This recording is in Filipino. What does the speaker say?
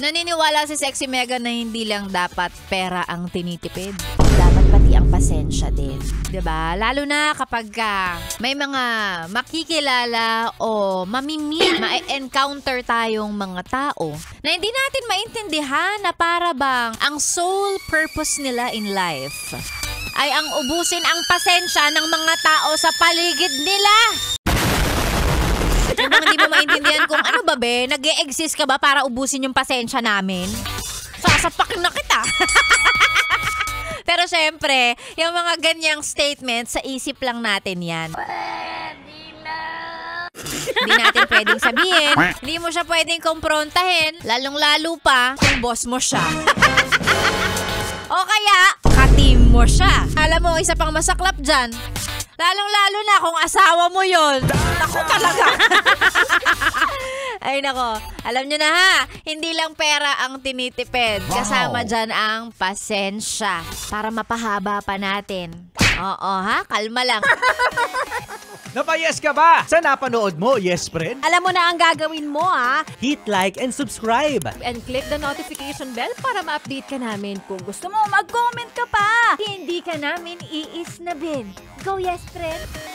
Naniniwala si Sexy Mega na hindi lang dapat pera ang tinitipid. Dapat pati ang pasensya din. 'Di ba? Lalo na kapag may mga makikilala o ma-encounter tayong mga tao na hindi natin maintindihan na para bang ang sole purpose nila in life ay ang ubusin ang pasensya ng mga tao sa paligid nila. Yung mga hindi mo maintindihan kung ano ba be, nag-e-exist ka ba para ubusin yung pasensya namin? Sasapak na kita. Pero syempre, yung mga ganyang statements, sa isip lang natin yan. Hindi natin pwedeng sabihin. Hindi mo siya pwedeng kumprontahin. Lalong-lalo pa kung boss mo siya. O kaya, ka-team mo siya. Alam mo, isa pang masaklap dyan. Lalong-lalo na kung asawa mo yun. Naku talaga. Ay nako, alam nyo na ha, hindi lang pera ang tinitipid. Kasama dyan ang pasensya para mapahaba pa natin. Oo ha, kalma lang. Napayes ka ba sa napanood mo, yes friend? Alam mo na ang gagawin mo ha. Hit like and subscribe. And click the notification bell para ma-update ka namin. Kung gusto mo, mag-comment ka pa. Hindi ka namin iisnabin. Go yes friend!